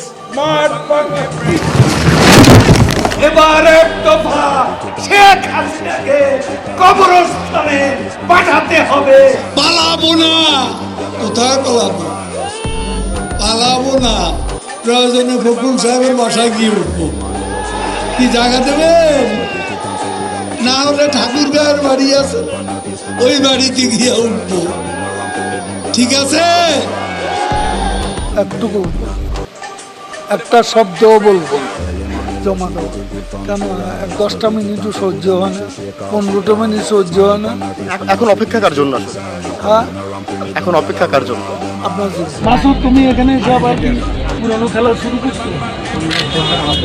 Smart Bangladesh এবার এক দফা শেখ হাসিনাকে কবরস্থানে পাঠাতে হবে। পালাবো না। কোথায় পালাবো? পালাবো না। প্রয়োজনে ফখরুল সাহেবের বাসায় গিয়ে উঠবো। কি জায়গা দেবেন? না হলে ঠাকুর গায়ের বাড়ি আছে, ওই বাড়িতে গিয়ে উঠবো। ঠিক আছে? একটুকু একটা শব্দ বলবো জমা দেবো কেন 10টা মিনিটও সহ্য হয় না, 15টা মিনিট সহ্য হয় না। এখন অপেক্ষা কার জন্য? হ্যাঁ এখন অপেক্ষা কার জন্য? আপনার মাসুদ, তুমি এখানে এসে আবার কি পুরানো খেলা শুরু করছো?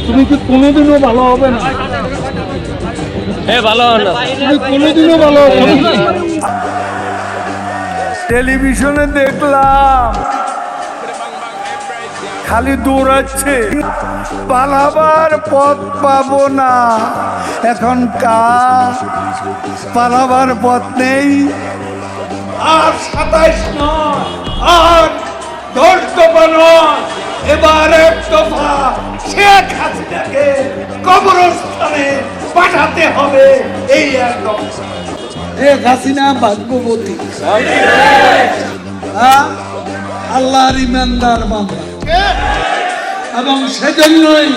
তুমি কি কোনোদিনও ভালো হবে না? ভালো না, তুমি কোনোদিনও ভালো হবে না। টেলিভিশনে দেখলাম খালি দৌড়াচ্ছে, পালাবার পথ পাবো না। এখন পালাবার পথ নেই। আর 27 নয়, আর 10 দফা নয়, এবার এক দফা শেখ হাসিনাকে কবরস্থানে পাঠাতে হবে। এই এক দফা। শেখ হাসিনা ভাগ্যবতী, আল্লাহর ইমানদার বান্দা, এবং সেজন্যই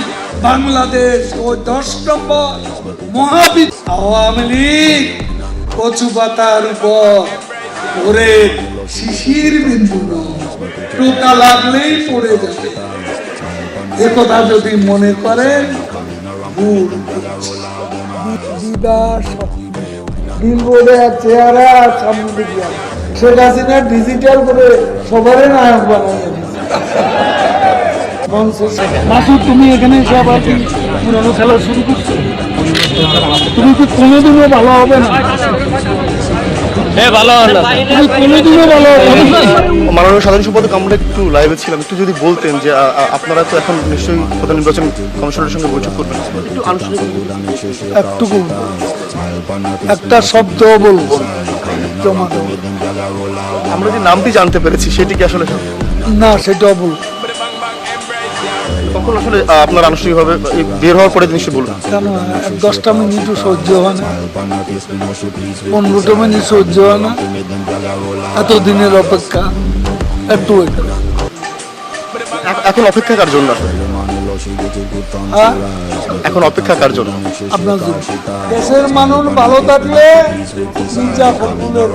বাংলাদেশ ওই 10 নম্বর মহাবিদ আওয়ামী লীগ কচু পাতার উপর পরে শিশির বিন্দু টোকা লাগলেই পড়ে যাবে। একথা যদি মনে করেন ভুল। বিলবোর্ডে চেহারা সামনে দিকে শেখ হাসিনা ডিজিটাল করে সবারই নায়ক বানায়। মাসুদ, তুমি এখানে এসে আবার কি পুরানো খেলা শুরু করছো? তুমি কি কোনোদিনও ভালো হবে না? ভালো না, তুমি কোনোদিনও ভালো হবে না। মাননীয় সাধারণ সম্পাদক, আমরা একটু লাইভে ছিলাম, একটু যদি বলতেন যে আপনারা তো এখন নিশ্চয়ই প্রধান নির্বাচন কমিশনের সঙ্গে বৈঠক করবেন, একটু আনুষ্ঠানিক একটুকু একটা শব্দ বলবো জমা দেবো। আমরা যে নামটি জানতে পেরেছি সেটি কি আসলে না, সেটাও বলবো তখন আসলে আপনার আনুষ্ঠানিকভাবে বের হওয়ার পরে নিশ্চয়ই বলবেন। কেন 10টা মিনিটও সহ্য হয় না, 15টা মিনিট সহ্য হয় না। এতদিনের অপেক্ষা একটু এখন অপেক্ষা কার জন্য? হ্যাঁ, এখন অপেক্ষা কার জন্য? আপনার দেশের মানুষ ভালো থাকলে মির্জা ফখরুলের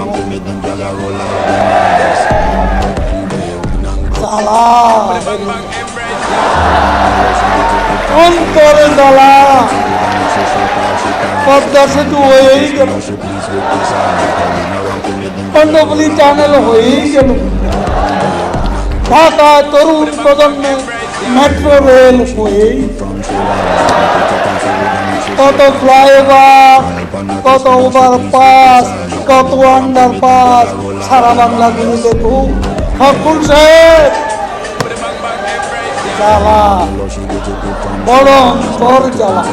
অন্তরে জ্বালা, পদ্মা সেতু হয়েই গেল, কর্ণফুলী টানেল হয়েই গেল, ঢাকায় তরুণ প্রজন্মে মেট্রো রেল হয়েই, কত ফ্লাইওভার, কত ওভারপাস, কত আন্ডারপাস সারা বাংলা ঘুরে দেখুন। ফখরুল সাহেব জ্বালা, বড় জ্বালা।